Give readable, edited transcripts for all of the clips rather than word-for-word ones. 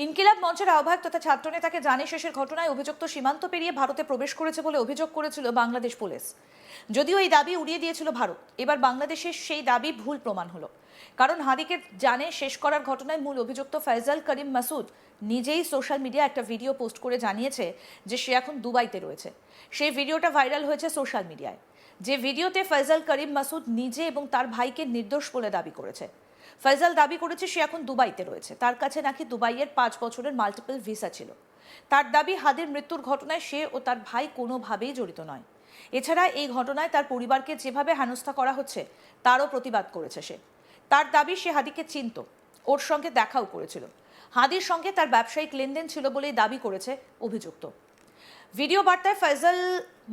ইনকিলাব মঞ্চের আহ্বায়ক তথা ছাত্রনেতাকে জানে শেষের ঘটনায় অভিযুক্ত সীমান্ত পেরিয়ে ভারতে প্রবেশ করেছে বলে অভিযোগ করেছিল বাংলাদেশ পুলিশ। যদিও এই দাবি উড়িয়ে দিয়েছিল ভারত, এবার বাংলাদেশের সেই দাবি ভুল প্রমাণ হলো। কারণ হাদিকে জানে শেষ করার ঘটনায় মূল অভিযুক্ত ফয়সাল করিম মাসুদ নিজেই সোশ্যাল মিডিয়ায় একটা ভিডিও পোস্ট করে জানিয়েছে যে সে এখন দুবাইতে রয়েছে। সেই ভিডিওটা ভাইরাল হয়েছে সোশ্যাল মিডিয়ায়, যে ভিডিওতে ফয়সাল করিম মাসুদ নিজে এবং তার ভাইকে নির্দোষ বলে দাবি করেছে। ফয়সাল দাবি করেছে সে এখন দুবাইতে রয়েছে, তার কাছে নাকি দুবাইয়ের 5 বছরের মাল্টিপল ভিসা ছিল। তার দাবি হাদির মৃত্যুর ঘটনায় সে ও তার ভাই কোনোভাবেই জড়িত নয়। এছাড়া এই ঘটনায় তার পরিবারকে যেভাবে হেনস্থা করা হচ্ছে তারও প্রতিবাদ করেছে সে। তার দাবি সে হাদিকে চিনত, ওর সঙ্গে দেখাও করেছিল। হাদির সঙ্গে তার ব্যবসায়িক লেনদেন ছিল বলেই দাবি করেছে অভিযুক্ত। ভিডিও বার্তায় ফয়সাল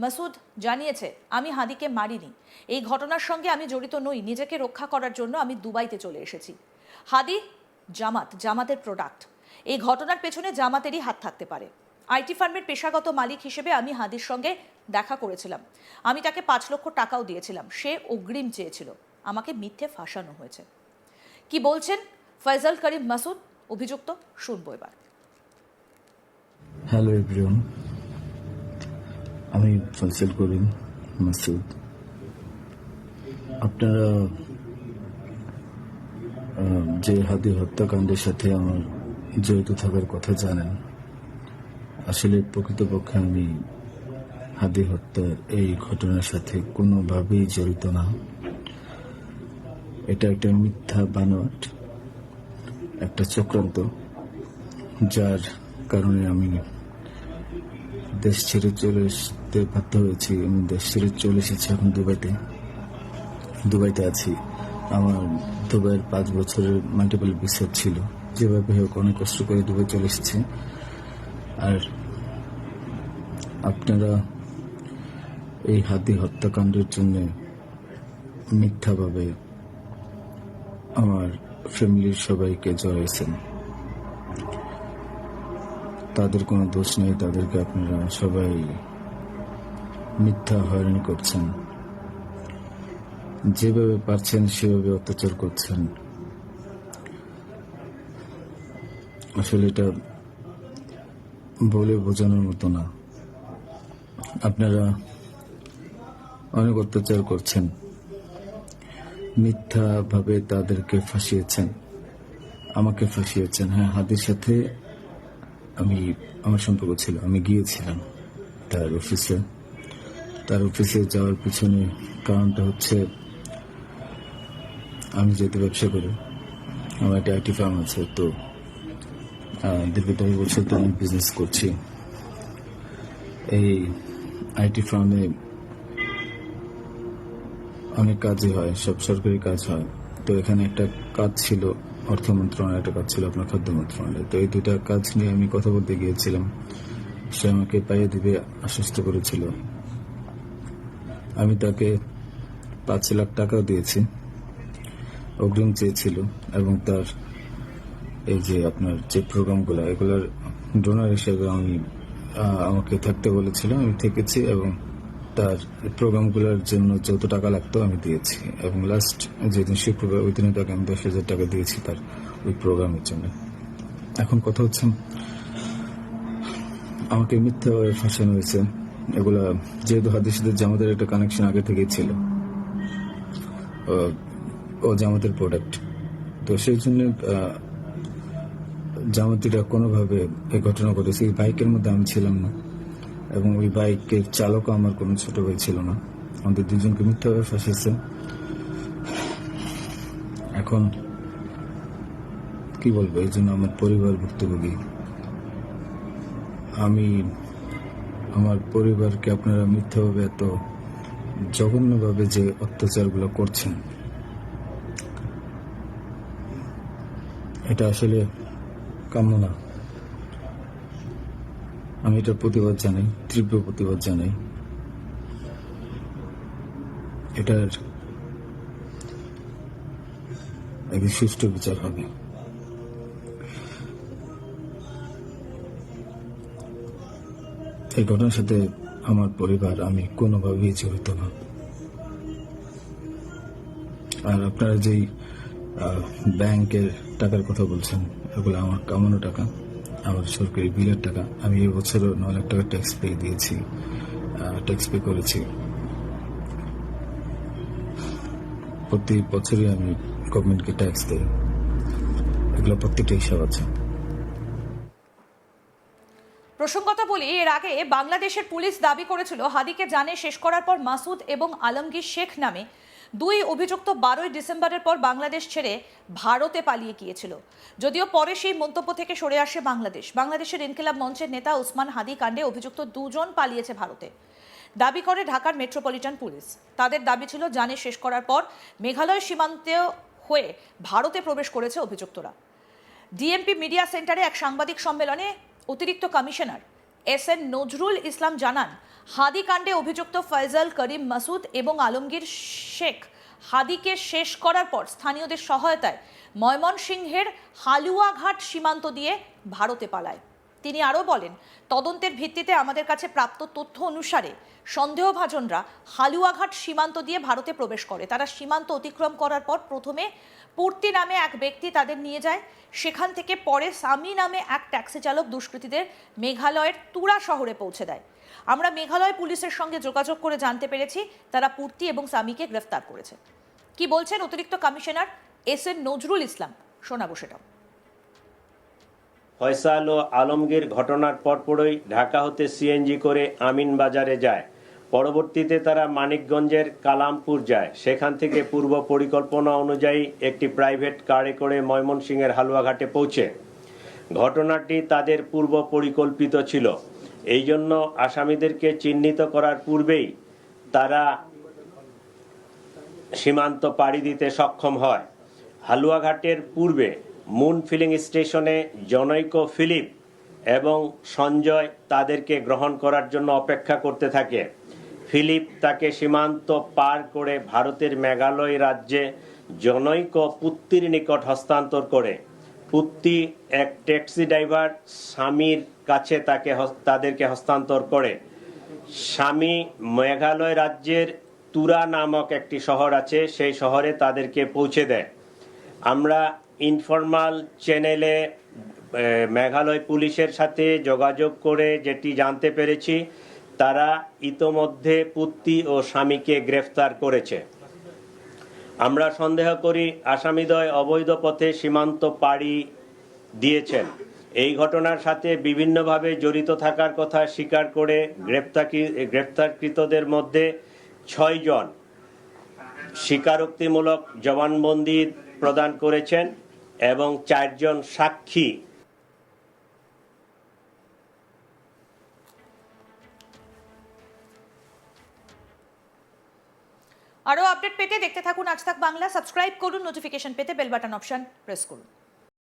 মাসুদ জানিয়েছে, আমি হাদিকে মারিনি, এই ঘটনার সঙ্গে আমি জড়িত নই, নিজেকে রক্ষা করার জন্য আমি দুবাইতে চলে এসেছি। হাদি জামাতের প্রোডাক্ট, এই ঘটনার পেছনে জামাতেরই হাত থাকতে পারে। আইটি ফার্মের পেশাগত মালিক হিসেবে আমি হাদির সঙ্গে দেখা করেছিলাম, আমি তাকে 5 লক্ষ টাকাও দিয়েছিলাম, সে অগ্রিম চেয়েছিল, আমাকে মিথ্যে ফাঁসানো হয়েছে। কি বলছেন ফয়সাল করিম মাসুদ অভিযুক্ত, শুনবো এবার। হ্যালো এভরিওয়ান, আমি ফয়সাল করিম মাসুদ। আপনারা যে হাদি হত্যাকাণ্ডের সাথে আমার জড়িত থাকার কথা জানেন, আসলে প্রকৃতপক্ষে আমি হাদি হত্যার এই ঘটনার সাথে কোনোভাবেই জড়িত না। এটা একটা মিথ্যা বানোয়াট, একটা চক্রান্ত, যার কারণে আমি দেশ ছেড়ে চলে আসতে বাধ্য হয়েছি। আমি দেশ ছেড়ে চলে এসেছি, এখন দুবাইতে আছি। আমার দুবাইয়ের 5 বছরের মাল্টিপল ভিসা ছিল, যেভাবে হোক অনেক কষ্ট করে দুবাই চলে এসেছি। আর আপনারা এই হাদি হত্যাকাণ্ডের জন্য মিথ্যাভাবে আমার ফ্যামিলির সবাইকে জড়াইছেন। তাদের কোনো দোষ নেই, তাদেরকে আপনারা সবাই মিথ্যা হয়রানি করছেন, যেভাবে পারছেন সেভাবে অত্যাচার করছেন। আসলে এটা বলে বোঝানোর মতো না। আপনারা অনেক অত্যাচার করছেন, মিথ্যাভাবে তাদেরকে ফাঁসিয়েছেন, আমাকে ফাঁসিয়েছেন। হ্যাঁ, হাদির সাথে আমার সম্পর্ক ছিল, আমি গিয়েছিলাম তার অফিসে যাওয়ার পিছনে কারণটা হচ্ছে, আমি যেহেতু ব্যবসা করি, আমার একটা আইটি ফার্ম আছে, তো দীর্ঘ 10 বছর তো আমি বিজনেস করছি। এই আইটি ফার্মে অনেক কাজই হয়, সব সরকারি কাজ হয়। তো এখানে একটা কাজ ছিল অর্থ মন্ত্রণালয়, একটা কাজ ছিল আপনার খাদ্য মন্ত্রণালয়। তো এই 2টা কাজ নিয়ে আমি কথা বলতে গিয়েছিলাম। সে আমাকে পাইয়ে দিবে আশ্বস্ত করেছিল। আমি তাকে 5 লাখ টাকাও দিয়েছি, অগ্রিম চেয়েছিল, এবং তার এই যে আপনার যে প্রোগ্রামগুলো, এগুলোর ডোনার হিসেবে আমাকে থাকতে বলেছিল, আমি থেকেছি, এবং তার প্রোগ্রামগুলোর জন্য যত টাকা লাগতো আমি দিয়েছি। এবং লাস্ট যেদিন শুক্রবার, ওই দিনে তাকে আমি 10,000 টাকা দিয়েছি তার ওই প্রোগ্রামের জন্য। এখন কথা হচ্ছে, আমাকে মিথ্যাভাবে ফাঁসানো হয়েছে। এগুলা যেহেতু হাদির সাথে জামাতের একটা কানেকশন আগে থেকেই ছিল, ও জামাতের প্রোডাক্ট, তো সেই জন্য জামাতিরা কোনোভাবে এই ঘটনা ঘটেছে। এই বাইকের মধ্যে আমি ছিলাম না, এবং ওই বাইকের চালকও আমার কোনো ছোট ভাই ছিল না। আমাদের 2জনকে মিথ্যাভাবে ফাঁসিয়েছে। এখন কি বলবো, এই জন্য আমার পরিবার ভুক্তভোগী। আমার পরিবারকে আপনারা মিথ্যাভাবে এত জঘন্যভাবে যে অত্যাচারগুলো করছেন, এটা আসলে কাম্য না। আমি এটার প্রতিবাদ জানাই, তীব্র প্রতিবাদ জানাই। এটার একটি সুষ্ঠু বিচার হবে। এই ঘটনার সাথে আমার পরিবার, আমি কোনোভাবেই জড়িত না। আর আপনারা যেই ব্যাংকের টাকার কথা বলছেন, এগুলো আমার কামানো টাকা। আমার সরকারি বিলের টাকা। আমি এবছরও 9 লাখ টাকা ট্যাক্স পে দিয়েছি, ট্যাক্স পে করেছি। প্রতি বছরই আমি গভর্নমেন্টকে ট্যাক্স দিই। এগুলো প্রত্যেকটা হিসাব আছে। প্রসঙ্গত বলি, এর আগে বাংলাদেশের পুলিশ দাবি করেছিল হাদিকে জানে শেষ করার পর মাসুদ এবং আলমগীর শেখ নামে দুই অভিযুক্ত 12ই ডিসেম্বরের পর বাংলাদেশ ছেড়ে ভারতে পালিয়ে গিয়েছিল। যদিও পরে সেই মন্তব্য থেকে সরে আসে বাংলাদেশের ইনকিলাব মঞ্চের নেতা ওসমান হাদি কাণ্ডে অভিযুক্ত দুজন পালিয়েছে ভারতে, দাবি করে ঢাকার মেট্রোপলিটন পুলিশ। তাদের দাবি ছিল জানে শেষ করার পর মেঘালয় সীমান্তে হয়ে ভারতে প্রবেশ করেছে অভিযুক্তরা। ডিএমপি মিডিয়া সেন্টারে এক সাংবাদিক সম্মেলনে অতিরিক্ত কমিশনার এস.এন. নজরুল ইসলাম জানান, হাদি কাণ্ডে অভিযুক্ত ফয়জল করিম মাসুদ এবং আলমগীর শেখ হাদিকে শেষ করার পর স্থানীয়দের সহায়তায় ময়মনসিংহের হালুয়াঘাট সীমান্ত দিয়ে ভারতে পালায়। তিনি আরও বলেন, তদন্তের ভিত্তিতে আমাদের কাছে প্রাপ্ত তথ্য অনুসারে সন্দেহভাজনরা হালুয়াঘাট সীমান্ত দিয়ে ভারতে প্রবেশ করে। তারা সীমান্ত অতিক্রম করার পর প্রথমে পূর্তি নামে এক ব্যক্তি তাদের নিয়ে যায়। সেখান থেকে পরে সামি নামে এক ট্যাক্সি চালক দুষ্কৃতীদের মেঘালয়ের তুরা শহরে পৌঁছে দেয়। আমরা মেঘালয় পুলিশের সঙ্গে যোগাযোগ করে জানতে পেরেছি তারা পূর্তি এবং সামিকে গ্রেফতার করেছে। কি বলছেন অতিরিক্ত কমিশনার এস.এন. নজরুল ইসলাম, শোনাবো সেটা। ফয়সাল ও আলমগীর ঘটনার পরপরই ঢাকা হতে সিএনজি করে আমিনবাজারে যায়। পরবর্তীতে তারা মানিকগঞ্জের কালামপুর যায়। সেখান থেকে পূর্ব পরিকল্পনা অনুযায়ী একটি প্রাইভেট কারে করে ময়মনসিংহের হালুয়াঘাটে পৌঁছে। ঘটনাটি তাদের পূর্ব পরিকল্পিত ছিল। এই জন্য আসামিদেরকে চিহ্নিত করার পূর্বেই তারা সীমান্ত পাড়ি দিতে সক্ষম হয়। হালুয়াঘাটের পূর্বে মুন ফিলিং স্টেশনে জনৈক ফিলিপ এবং সঞ্জয় তাদেরকে গ্রহণ করার জন্য অপেক্ষা করতে থাকে। ফিলিপ তাকে সীমান্ত পার করে ভারতের মেঘালয় রাজ্যে জনৈক পুত্তির নিকট হস্তান্তর করে। পুত্তি এক ট্যাক্সি ড্রাইভার স্বামীর কাছে তাদেরকে হস্তান্তর করে। স্বামী মেঘালয় রাজ্যের তুরা নামক একটি শহর আছে, সেই শহরে তাদেরকে পৌঁছে দেয়। আমরা ইনফরমাল চ্যানেলে মেঘালয় পুলিশের সাথে যোগাযোগ করে যেটি জানতে পেরেছি, তারা ইতোমধ্যে পুত্তি ও স্বামীকে গ্রেফতার করেছে। আমরা সন্দেহ করি আসামিদ্বয় অবৈধ পথে সীমান্ত পাড়ি দিয়েছেন। এই ঘটনার সাথে বিভিন্নভাবে জড়িত থাকার কথা স্বীকার করে গ্রেফতারকৃতদের মধ্যে 6 জন স্বীকারোক্তিমূলক জবানবন্দি প্রদান করেছেন এবং 4 জন সাক্ষী। আরও আপডেট পেতে দেখতে থাকুন আজ তাক বাংলা। সাবস্ক্রাইব করুন, নোটিফিকেশন পেতে বেল বাটন অপশন প্রেস করুন।